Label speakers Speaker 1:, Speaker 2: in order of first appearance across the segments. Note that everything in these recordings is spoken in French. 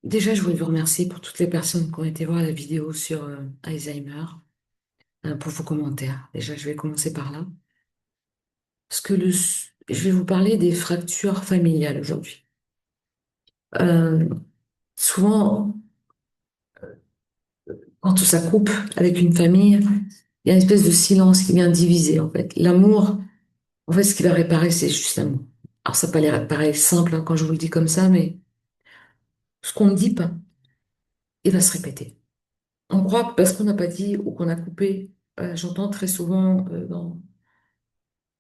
Speaker 1: Déjà, je voulais vous remercier pour toutes les personnes qui ont été voir la vidéo sur Alzheimer, pour vos commentaires. Déjà, je vais commencer par là. Je vais vous parler des fractures familiales aujourd'hui. Euh, Souvent, quand ça coupe avec une famille, il y a une espèce de silence qui vient diviser, en fait. L'amour, en fait, ce qui va réparer, c'est juste l'amour. Alors, ça paraît simple, hein, quand je vous le dis comme ça, mais ce qu'on ne dit pas, il va se répéter. On croit que parce qu'on n'a pas dit ou qu'on a coupé, j'entends très souvent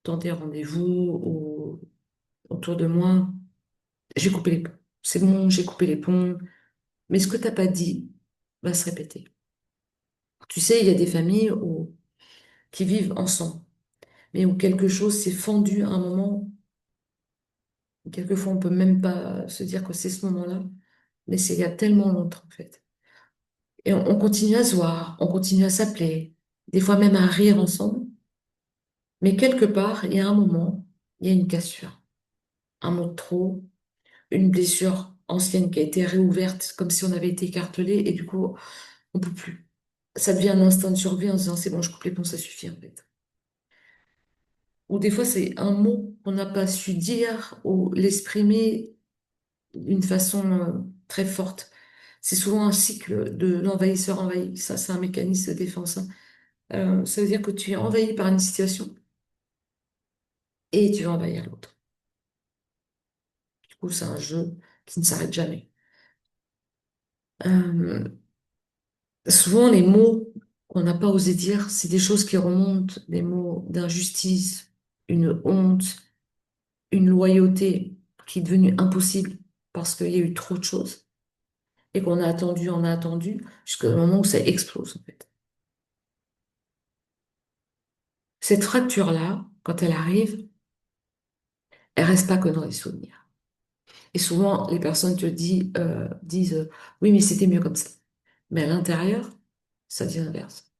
Speaker 1: dans des rendez-vous ou autour de moi, j'ai coupé les ponts. C'est bon, j'ai coupé les ponts. Mais ce que t'as pas dit va se répéter. Tu sais, il y a des familles qui vivent ensemble, mais où quelque chose s'est fendu à un moment. Quelquefois, on peut même pas se dire que c'est ce moment-là, mais c'est il y a tellement longtemps, en fait. Et on continue à se voir, on continue à s'appeler, des fois même à rire ensemble. Mais quelque part, il y a un moment, il y a une cassure, un mot de trop, une blessure ancienne qui a été réouverte comme si on avait été écartelé et du coup, on peut plus. Ça devient un instinct de survie en se disant c'est bon, je coupe les ponts, ça suffit en fait. Ou des fois, c'est un mot qu'on n'a pas su dire ou l'exprimer d'une façon très forte. C'est souvent un cycle de l'envahisseur envahi. Ça, c'est un mécanisme de défense, hein. Ça veut dire que tu es envahi par une situation et tu vas envahir l'autre. Du coup, c'est un jeu qui ne s'arrête jamais. Euh, Souvent, les mots qu'on n'a pas osé dire, c'est des choses qui remontent, des mots d'injustice, une honte, une loyauté qui est devenue impossible parce qu'il y a eu trop de choses et qu'on a attendu, jusqu'au moment où ça explose, en fait. Cette fracture-là, quand elle arrive, elle reste pas que dans les souvenirs. Et souvent, les personnes disent oui, mais c'était mieux comme ça. Mais à l'intérieur, ça dit l'inverse.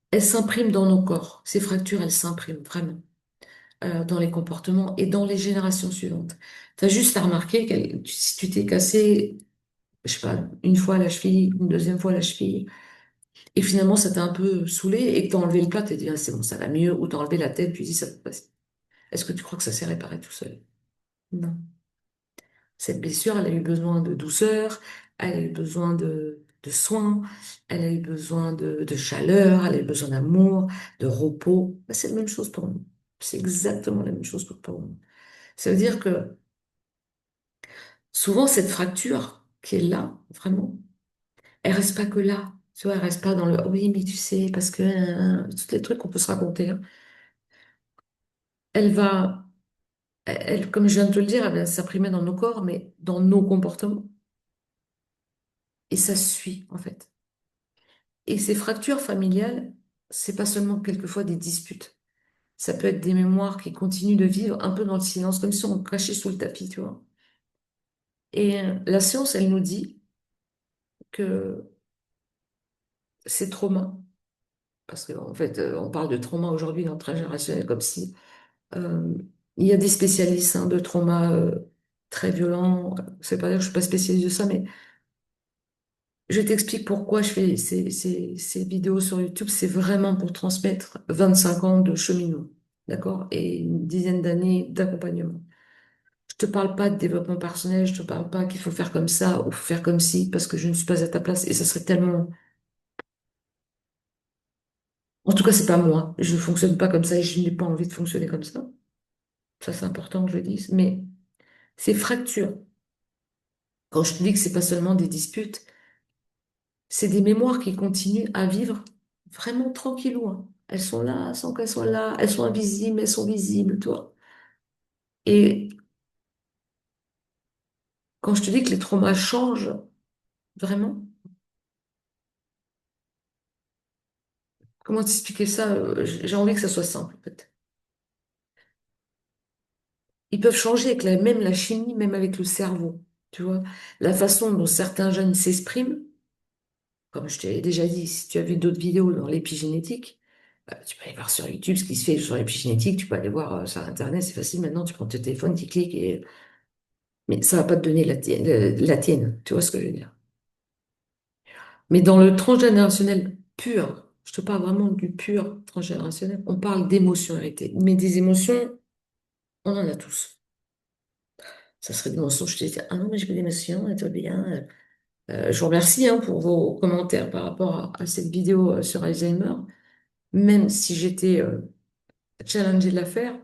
Speaker 1: Elles s'impriment dans nos corps. Ces fractures, elles s'impriment vraiment, dans les comportements et dans les générations suivantes. Tu as juste à remarquer que si tu t'es cassé, je sais pas, une fois la cheville, une deuxième fois la cheville, et finalement ça t'a un peu saoulé et que t'as enlevé le plat, t'as dit ah, c'est bon, ça va mieux, ou t'as enlevé la tête, tu dis ça peut passer. Est-ce que tu crois que ça s'est réparé tout seul? Non. Cette blessure, elle a eu besoin de douceur, elle a eu besoin de soins, elle a eu besoin de chaleur, elle a eu besoin d'amour, de repos. Ben, c'est la même chose pour nous. C'est exactement la même chose pour nous. Ça veut dire que souvent, cette fracture qui est là, vraiment, elle reste pas que là. Tu vois, elle reste pas dans le oui, mais tu sais, parce que tous les trucs qu'on peut se raconter, hein. Elle va, comme je viens de te le dire, elle va s'imprimer dans nos corps, mais dans nos comportements. Et ça suit, en fait. Et ces fractures familiales, c'est pas seulement quelquefois des disputes. Ça peut être des mémoires qui continuent de vivre un peu dans le silence, comme si on cachait sous le tapis, tu vois. Et la science, elle nous dit que ces traumas, parce qu'en fait, on parle de trauma aujourd'hui dans le transgénérationnel comme si euh, il y a des spécialistes, hein, de traumas très violents. C'est pas dire que je suis pas spécialiste de ça, mais je t'explique pourquoi je fais ces vidéos sur YouTube. C'est vraiment pour transmettre 25 ans de cheminement, d'accord? Et une dizaine d'années d'accompagnement. Je te parle pas de développement personnel, je te parle pas qu'il faut faire comme ça ou faire comme ci, parce que je ne suis pas à ta place et ça serait tellement... En tout cas, c'est pas moi. Je fonctionne pas comme ça et je n'ai pas envie de fonctionner comme ça. Ça, c'est important que je le dise. Mais ces fractures, quand je te dis que c'est pas seulement des disputes, c'est des mémoires qui continuent à vivre vraiment tranquillou, hein. Elles sont là sans qu'elles soient là. Elles sont invisibles, elles sont visibles, toi. Et quand je te dis que les traumas changent, vraiment, comment t'expliquer ça? J'ai envie que ça soit simple, en fait. Ils peuvent changer avec même la chimie, même avec le cerveau. Tu vois, la façon dont certains jeunes s'expriment, comme je t'ai déjà dit, si tu as vu d'autres vidéos dans l'épigénétique, tu peux aller voir sur YouTube ce qui se fait sur l'épigénétique, tu peux aller voir sur Internet, c'est facile maintenant, tu prends ton téléphone, tu cliques et... mais ça va pas te donner la tienne, tu vois ce que je veux dire. Mais dans le transgénérationnel pur, je te parle vraiment du pur transgénérationnel, on parle d'émotions héritées. Mais des émotions, on en a tous. Ça serait des mensonges, je te dis, ah non, mais j'ai pas d'émotions, et tout va bien. Je vous remercie hein, pour vos commentaires par rapport à cette vidéo sur Alzheimer. Même si j'étais challengée de la faire,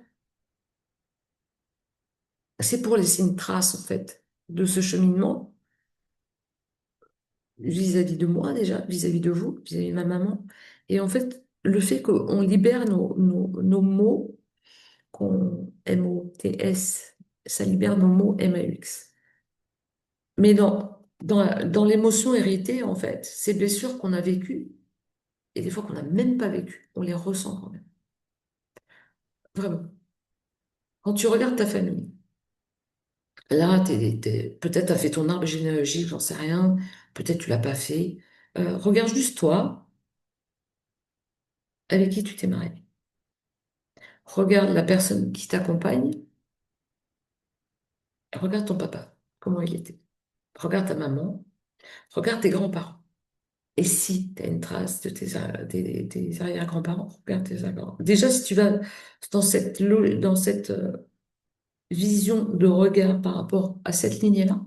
Speaker 1: c'est pour laisser une trace, en fait, de ce cheminement vis-à-vis de moi déjà, vis-à-vis de vous, vis-à-vis de ma maman. Et en fait, le fait qu'on libère nos mots, qu'on MOTS, ça libère nos mots MAUX. Mais dans l'émotion héritée, en fait, ces blessures qu'on a vécues, et des fois qu'on n'a même pas vécues, on les ressent quand même. Vraiment. Quand tu regardes ta famille, là, peut-être tu as fait ton arbre généalogique, j'en sais rien, peut-être tu l'as pas fait. Regarde juste toi, avec qui tu t'es marié. Regarde la personne qui t'accompagne, regarde ton papa, comment il était. Regarde ta maman, regarde tes grands-parents. Et si tu as une trace de tes arrière-grands-parents, regarde tes arrière-grands-parents. Déjà, si tu vas dans cette vision de regard par rapport à cette lignée-là,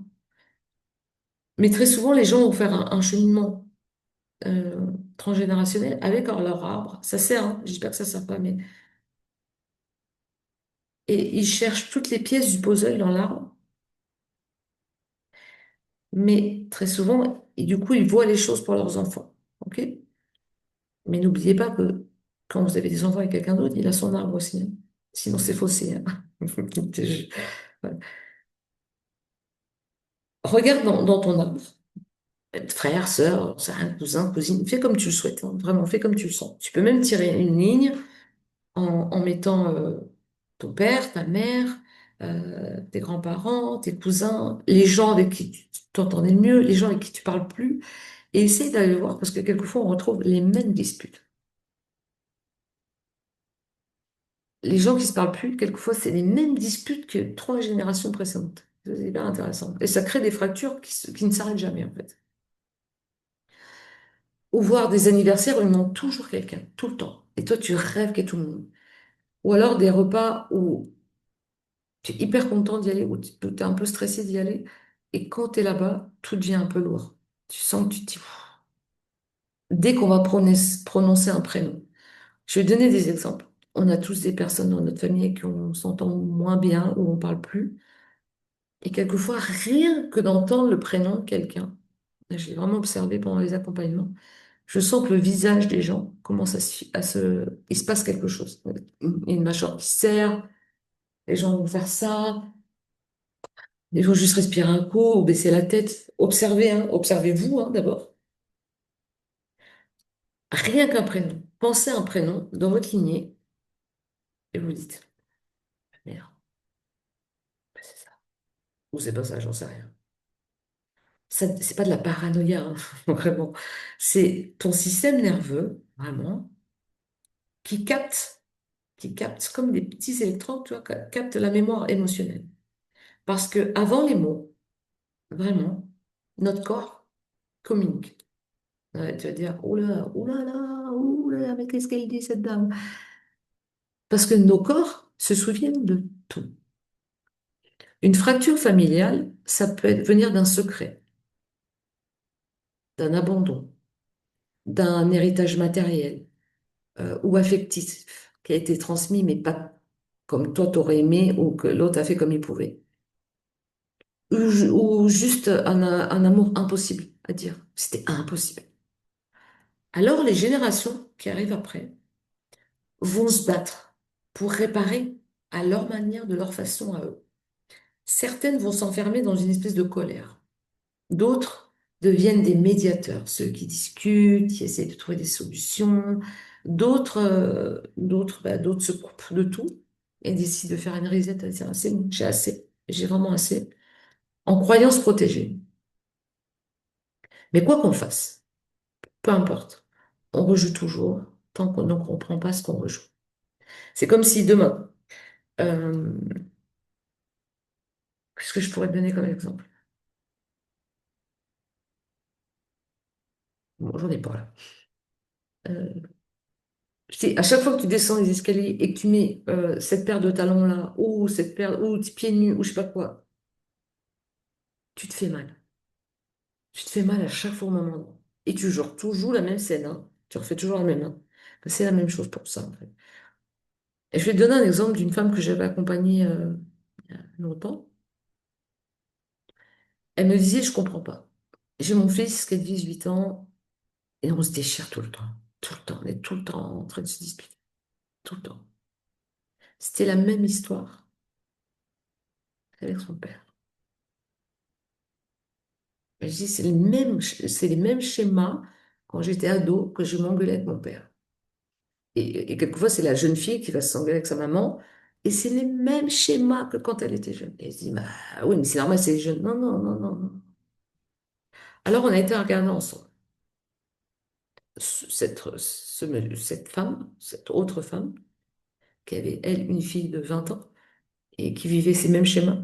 Speaker 1: mais très souvent, les gens vont faire un cheminement transgénérationnel avec leur arbre. Ça sert, hein, je dis pas que ça sert pas, mais... Et ils cherchent toutes les pièces du puzzle dans l'arbre, mais très souvent, et du coup, ils voient les choses pour leurs enfants. OK? Mais n'oubliez pas que quand vous avez des enfants avec quelqu'un d'autre, il a son arbre aussi, hein. Sinon, c'est faussé, hein. Voilà. Regarde dans ton arbre, frère, sœur, c'est un cousin, cousine, fais comme tu le souhaites, hein. Vraiment, fais comme tu le sens. Tu peux même tirer une ligne en mettant ton père, ta mère, tes grands-parents, tes cousins, les gens avec qui tu t'entendais le mieux, les gens avec qui tu parles plus, et essaye d'aller voir, parce que quelquefois on retrouve les mêmes disputes. Les gens qui se parlent plus, quelquefois c'est les mêmes disputes que trois générations précédentes. C'est hyper intéressant. Et ça crée des fractures qui ne s'arrêtent jamais en fait. Ou voir des anniversaires où il manque toujours quelqu'un, tout le temps. Et toi tu rêves qu'il y ait tout le monde. Ou alors des repas où tu es hyper content d'y aller ou tu es un peu stressé d'y aller. Et quand tu es là-bas, tout devient un peu lourd. Tu sens que tu te dis, pff, dès qu'on va prononcer un prénom. Je vais donner des exemples. On a tous des personnes dans notre famille qui on s'entend moins bien ou on parle plus. Et quelquefois, rien que d'entendre le prénom de quelqu'un, j'ai vraiment observé pendant les accompagnements, je sens que le visage des gens commence Il se passe quelque chose. Il y a une mâchoire qui se serre, les gens vont faire ça. Il faut juste respirer un coup ou baisser la tête. Observez, hein, observez-vous hein, d'abord. Rien qu'un prénom. Pensez à un prénom dans votre lignée et vous dites, merde, ben c'est ça. Ou c'est pas ça, j'en sais rien. Ça, c'est pas de la paranoïa, hein, vraiment. C'est ton système nerveux, vraiment, qui capte, qui capte comme des petits électrons, tu vois, capte la mémoire émotionnelle. Parce que avant les mots, vraiment, notre corps communique. Ouais, tu vas dire, oh là là, mais qu'est-ce qu'elle dit, cette dame? Parce que nos corps se souviennent de tout. Une fracture familiale, ça peut venir d'un secret, d'un abandon, d'un héritage matériel ou affectif qui a été transmis, mais pas comme toi t'aurais aimé ou que l'autre a fait comme il pouvait. Ou juste un amour impossible à dire. C'était impossible. Alors les générations qui arrivent après vont se battre pour réparer à leur manière, de leur façon à eux. Certaines vont s'enfermer dans une espèce de colère. D'autres deviennent des médiateurs, ceux qui discutent, qui essaient de trouver des solutions. D'autres se coupent de tout et décident de faire une reset, à dire, c'est bon, j'ai assez, j'ai vraiment assez, en croyant se protéger. Mais quoi qu'on fasse, peu importe, on rejoue toujours tant qu'on ne comprend pas ce qu'on rejoue. C'est comme si demain, euh, Qu'est-ce que je pourrais te donner comme exemple? Bon, j'en ai pas là. Euh, je dis, à chaque fois que tu descends les escaliers et que tu mets cette paire de talons-là, ou cette paire, ou tes pieds nus, ou je sais pas quoi, tu te fais mal. Tu te fais mal à chaque fois au même endroit. Et tu joues la même scène, hein. Tu refais toujours la même, hein. C'est la même chose pour ça, en fait. Et je vais te donner un exemple d'une femme que j'avais accompagnée il y a longtemps. Elle me disait, je comprends pas. J'ai mon fils qui a 18 ans et on se déchire tout le temps. Tout le temps. On est tout le temps en train de se disputer. Tout le temps. C'était la même histoire qu'avec son père. Et je dis, c'est les mêmes schémas quand j'étais ado que je m'engueulais avec mon père. Et quelquefois, c'est la jeune fille qui va s'engueuler avec sa maman. Et c'est les mêmes schémas que quand elle était jeune. Et elle se dit, bah oui, mais c'est normal, c'est les jeunes. Non, non, non, non, non. Alors, on a été regarder ensemble. Cette femme, cette autre femme, qui avait, elle, une fille de 20 ans et qui vivait ces mêmes schémas,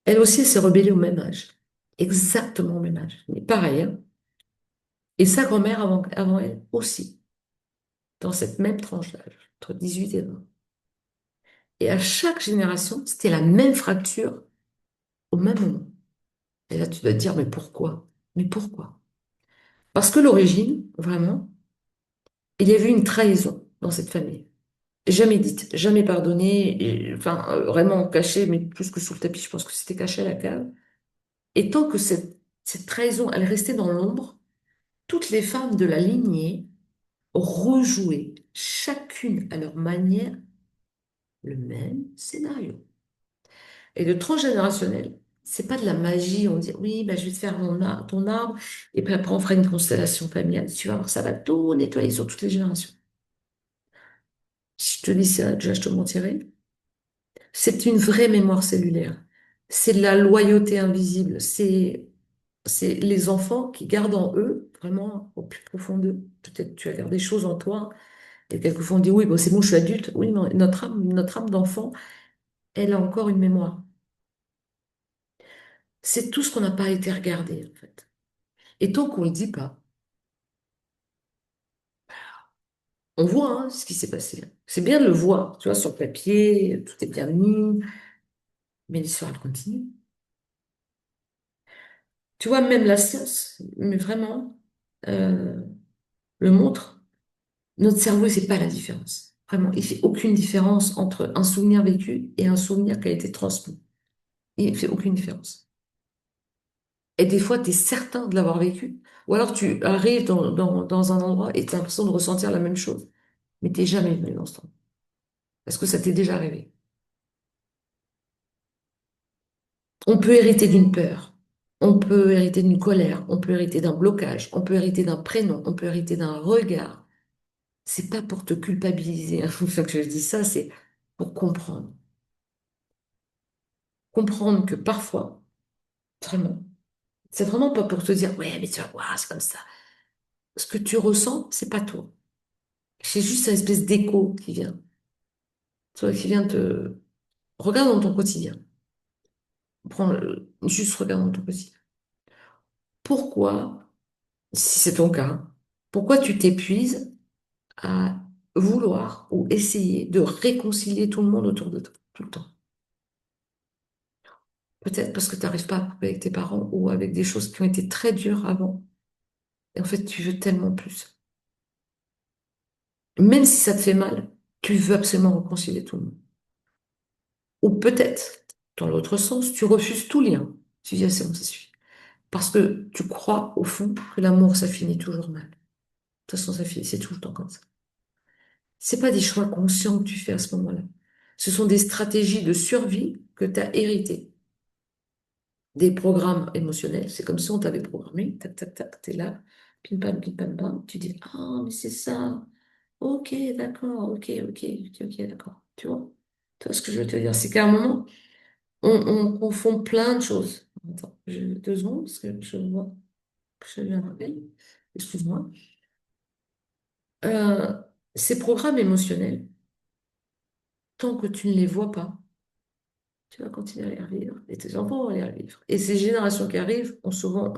Speaker 1: elle aussi, elle s'est rebellée au même âge. Exactement au même âge. Mais pareil, hein. Et sa grand-mère avant elle aussi, dans cette même tranche d'âge, entre 18 et 20. Et à chaque génération, c'était la même fracture au même moment. Et là, tu dois te dire, mais pourquoi? Mais pourquoi? Parce que l'origine, vraiment, il y avait une trahison dans cette famille. Jamais dite, jamais pardonnée, enfin, vraiment cachée, mais plus que sous le tapis, je pense que c'était caché à la cave. Et tant que cette trahison, elle restait dans l'ombre, toutes les femmes de la lignée rejouaient, chacune à leur manière, le même scénario. Et le transgénérationnel, c'est pas de la magie, on dit oui, bah, je vais te faire ton arbre, et puis après on fera une constellation familiale. Tu vas voir, ça va tout nettoyer sur toutes les générations. Si je te dis ça, déjà je te mentirais. C'est une vraie mémoire cellulaire. C'est de la loyauté invisible. C'est les enfants qui gardent en eux, vraiment au plus profond d'eux. Peut-être tu as gardé des choses en toi, et quelquefois on dit oui, bon, c'est bon, je suis adulte. Oui, mais notre âme d'enfant, elle a encore une mémoire. C'est tout ce qu'on n'a pas été regardé, en fait. Et tant qu'on ne le dit pas, on voit hein, ce qui s'est passé. C'est bien de le voir, tu vois, sur le papier, tout est bien mis, mais l'histoire, elle continue. Tu vois, même la science, mais vraiment, euh, le montre. Notre cerveau, il ne fait pas la différence. Vraiment, il ne fait aucune différence entre un souvenir vécu et un souvenir qui a été transmis. Il ne fait aucune différence. Et des fois, tu es certain de l'avoir vécu. Ou alors, tu arrives dans un endroit et tu as l'impression de ressentir la même chose. Mais tu n'es jamais venu dans cet endroit. Est-ce que ça t'est déjà arrivé? On peut hériter d'une peur. On peut hériter d'une colère. On peut hériter d'un blocage. On peut hériter d'un prénom. On peut hériter d'un regard. C'est pas pour te culpabiliser, hein, enfin, que je dis ça, c'est pour comprendre. Comprendre que parfois, vraiment, c'est vraiment pas pour te dire, ouais, mais tu vas voir, c'est comme ça. Ce que tu ressens, c'est pas toi. C'est juste une espèce d'écho qui vient. Tu vois, qui vient te... Regarde dans ton quotidien. Juste regarde dans ton quotidien. Pourquoi, si c'est ton cas, pourquoi tu t'épuises à vouloir ou essayer de réconcilier tout le monde autour de toi, tout le temps? Peut-être parce que tu n'arrives pas à couper avec tes parents ou avec des choses qui ont été très dures avant. Et en fait, tu veux tellement plus. Même si ça te fait mal, tu veux absolument réconcilier tout le monde. Ou peut-être, dans l'autre sens, tu refuses tout lien. Tu dis, ah, c'est bon, ça suffit. Parce que tu crois, au fond, que l'amour, ça finit toujours mal. De toute façon, ça finit, c'est tout le temps comme ça. C'est pas des choix conscients que tu fais à ce moment-là. Ce sont des stratégies de survie que tu as héritées. Des programmes émotionnels. C'est comme si on t'avait programmé. Tac, tac, tac, t'es là. Pim, pam, pam. Tu dis, ah, mais c'est ça. Ok, d'accord, ok, d'accord. Tu vois ce que je veux te dire? C'est qu'à un moment, on confond plein de choses. Attends, 2 secondes, parce que je vois que j'ai eu un appel. Excuse-moi. Euh, Ces programmes émotionnels, tant que tu ne les vois pas, Tu vas continuer à les revivre. Et tes enfants vont les revivre. Et ces générations qui arrivent ont souvent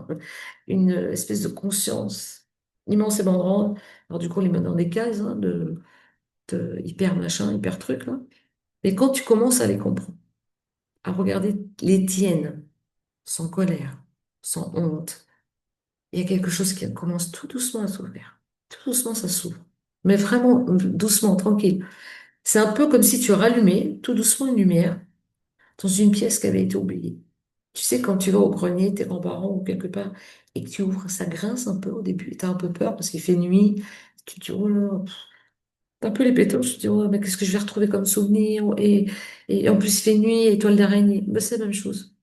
Speaker 1: une espèce de conscience immensément grande. Alors du coup, on les met dans des cases hein, de hyper machin, hyper truc, là. Mais quand tu commences à les comprendre, à regarder les tiennes, sans colère, sans honte, il y a quelque chose qui commence tout doucement à s'ouvrir. Tout doucement, ça s'ouvre. Mais vraiment doucement, tranquille. C'est un peu comme si tu rallumais tout doucement une lumière dans une pièce qui avait été oubliée. Tu sais, quand tu vas au grenier, tes grands-parents ou quelque part, et que tu ouvres, ça grince un peu au début. Tu as un peu peur parce qu'il fait nuit. Tu te dis, oh là, pff, t'as un peu les pétaux. Je te dis, oh, mais qu'est-ce que je vais retrouver comme souvenir? Et en plus, il fait nuit, étoile d'araignée. Ben, c'est la même chose.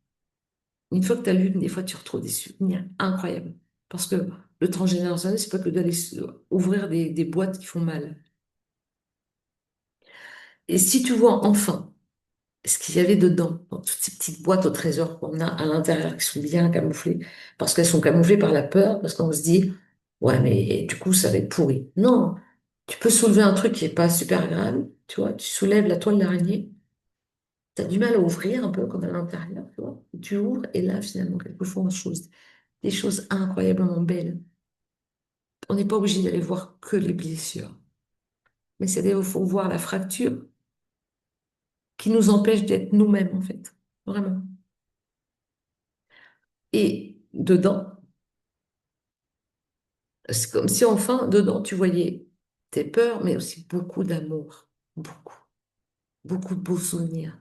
Speaker 1: Une fois que tu as lu, des fois, tu retrouves des souvenirs incroyables. Parce que le transgénérationnel, c'est pas que d'aller ouvrir des boîtes qui font mal. Et si tu vois enfin ce qu'il y avait dedans, dans toutes ces petites boîtes au trésor qu'on a à l'intérieur, qui sont bien camouflées, parce qu'elles sont camouflées par la peur, parce qu'on se dit, ouais, mais du coup, ça va être pourri. Non, tu peux soulever un truc qui est pas super agréable, tu vois, tu soulèves la toile d'araignée, tu as du mal à ouvrir un peu comme à l'intérieur, tu vois, et tu ouvres, et là, finalement, quelquefois, des choses incroyablement belles. On n'est pas obligé d'aller voir que les blessures, mais c'est il faut voir la fracture qui nous empêche d'être nous-mêmes, en fait, vraiment. Et dedans, c'est comme si enfin, dedans, tu voyais tes peurs, mais aussi beaucoup d'amour. Beaucoup. Beaucoup de beaux souvenirs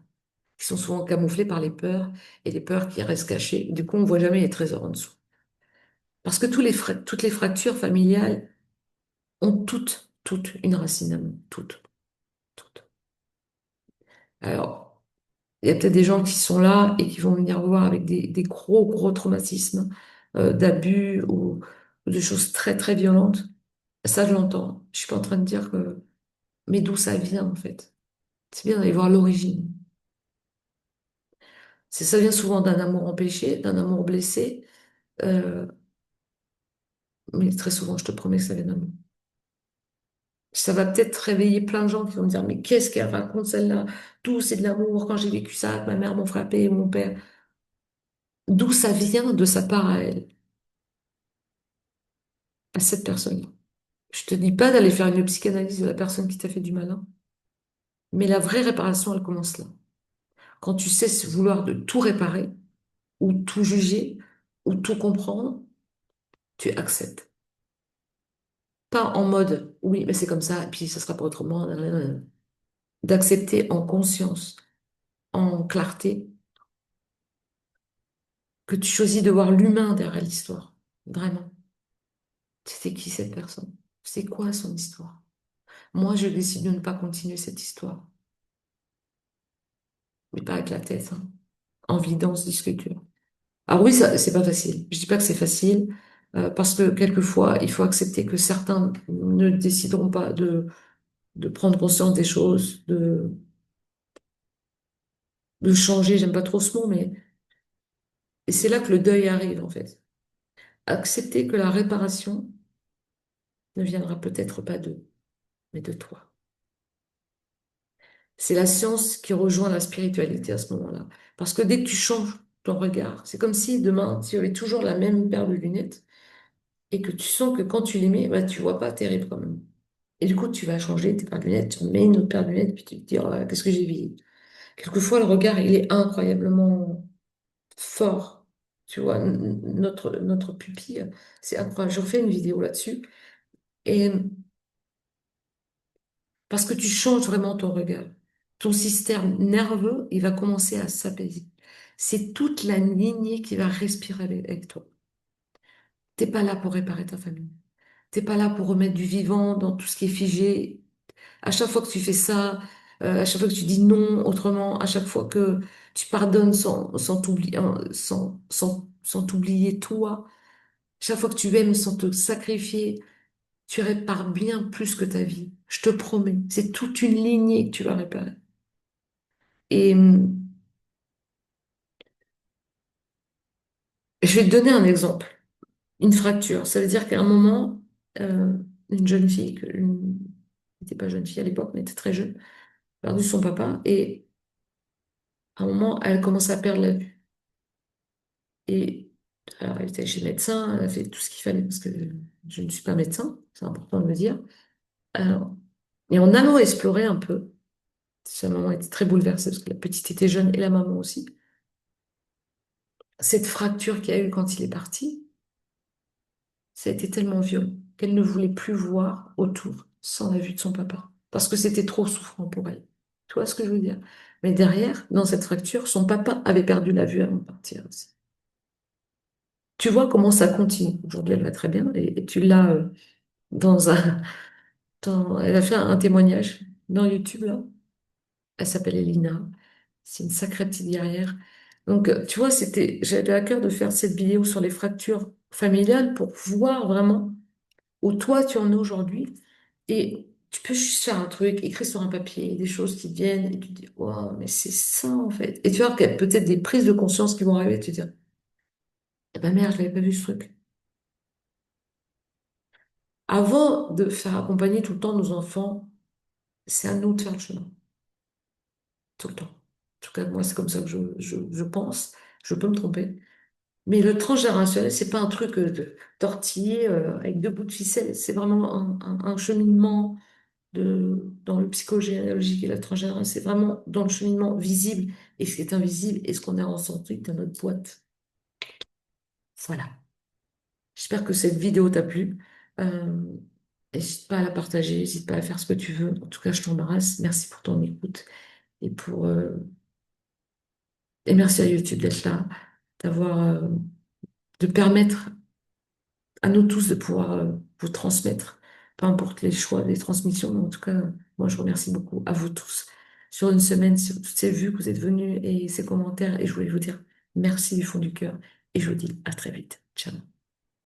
Speaker 1: qui sont souvent camouflés par les peurs et les peurs qui restent cachées. Du coup, on ne voit jamais les trésors en dessous. Parce que toutes les fractures familiales ont toutes une racine d'amour. Toutes, toutes. Alors, il y a peut-être des gens qui sont là et qui vont venir voir avec des gros traumatismes d'abus ou de choses très violentes. Ça, je l'entends. Je suis pas en train de dire que... Mais d'où ça vient, en fait? C'est bien d'aller voir l'origine. Ça vient souvent d'un amour empêché, d'un amour blessé, euh, mais très souvent, je te promets que ça vient d'amour. Ça va peut-être réveiller plein de gens qui vont me dire, mais qu'est-ce qu'elle raconte celle-là? Tout, c'est de l'amour. Quand j'ai vécu ça, ma mère m'a frappé, mon père. D'où ça vient de sa part à elle, à cette personne-là. Je te dis pas d'aller faire une psychanalyse de la personne qui t'a fait du mal, hein. Mais la vraie réparation, elle commence là. Quand tu cesses vouloir de tout réparer, ou tout juger, ou tout comprendre, tu acceptes. Pas en mode, oui, mais c'est comme ça, et puis ça sera pas autrement. Nanana. D'accepter en conscience, en clarté, que tu choisis de voir l'humain derrière l'histoire. Vraiment. C'était qui cette personne? C'est quoi son histoire? Moi, je décide de ne pas continuer cette histoire, mais pas avec la tête, hein, en vidant ce disque dur. Alors oui, ça, c'est pas facile. Je dis pas que c'est facile, parce que quelquefois, il faut accepter que certains ne décideront pas de prendre conscience des choses, de changer, j'aime pas trop ce mot, mais et c'est là que le deuil arrive, en fait. Accepter que la réparation ne viendra peut-être pas d'eux, mais de toi. C'est la science qui rejoint la spiritualité à ce moment-là. Parce que dès que tu changes ton regard, c'est comme si demain, tu avais toujours la même paire de lunettes et que tu sens que quand tu les mets, bah, tu vois pas terrible quand même. Et du coup, tu vas changer tes paires de lunettes, tu mets une autre paire de lunettes, puis tu te dis, oh, qu'est-ce que j'ai vu? Quelquefois, le regard, il est incroyablement fort. Tu vois, notre pupille, c'est incroyable. Je refais une vidéo là-dessus. Et parce que tu changes vraiment ton regard. Ton système nerveux, il va commencer à s'apaiser. C'est toute la lignée qui va respirer avec toi. T'es pas là pour réparer ta famille. T'es pas là pour remettre du vivant dans tout ce qui est figé. À chaque fois que tu fais ça, à chaque fois que tu dis non autrement, à chaque fois que tu pardonnes sans t'oublier, sans t'oublier toi, chaque fois que tu aimes sans te sacrifier, tu répares bien plus que ta vie. Je te promets. C'est toute une lignée que tu vas réparer. Et je vais te donner un exemple. Une fracture. Ça veut dire qu'à un moment, euh, une jeune fille, n'était pas jeune fille à l'époque, mais était très jeune, a perdu son papa et À un moment, elle commence à perdre la vue. Et alors, elle était chez le médecin, elle a fait tout ce qu'il fallait parce que je ne suis pas médecin, c'est important de le dire. Alors, et en allant explorer un peu, sa maman était très bouleversée parce que la petite était jeune et la maman aussi. Cette fracture qu'il y a eu quand il est parti, ça a été tellement violent qu'elle ne voulait plus voir autour sans la vue de son papa parce que c'était trop souffrant pour elle. Tu vois ce que je veux dire? Mais derrière, dans cette fracture, son papa avait perdu la vue avant de partir aussi. Tu vois comment ça continue. Aujourd'hui, elle va très bien et tu l'as dans un, elle a fait un témoignage dans YouTube là. Elle s'appelle Elina. C'est une sacrée petite guerrière. Donc, tu vois, j'avais à cœur de faire cette vidéo sur les fractures familiales pour voir vraiment où toi tu en es aujourd'hui. Et tu peux juste faire un truc, écrire sur un papier, des choses qui te viennent, et tu te dis, wow, mais c'est ça en fait. Et tu vois qu'il y a peut-être des prises de conscience qui vont arriver, et tu te dis, eh ben merde, je l'avais pas vu ce truc. Avant de faire accompagner tout le temps nos enfants, c'est à nous de faire le chemin, tout le temps. En tout cas, moi, c'est comme ça que je pense. Je peux me tromper. Mais le transgénérationnel, c'est pas un truc de tortillé avec deux bouts de ficelle. C'est vraiment un cheminement dans le psychogénéalogique et la transgénérationnelle. C'est vraiment dans le cheminement visible. Et ce qui est invisible et ce qu'on a ressenti dans notre boîte. Voilà. J'espère que cette vidéo t'a plu. Euh, N'hésite pas à la partager, n'hésite pas à faire ce que tu veux. En tout cas, je t'embrasse. Merci pour ton écoute et et merci à YouTube d'être là, d'avoir de permettre à nous tous de pouvoir vous transmettre, peu importe les choix, les transmissions. Mais en tout cas, moi, je remercie beaucoup à vous tous sur une semaine, sur toutes ces vues que vous êtes venus et ces commentaires. Et je voulais vous dire merci du fond du cœur et je vous dis à très vite. Ciao.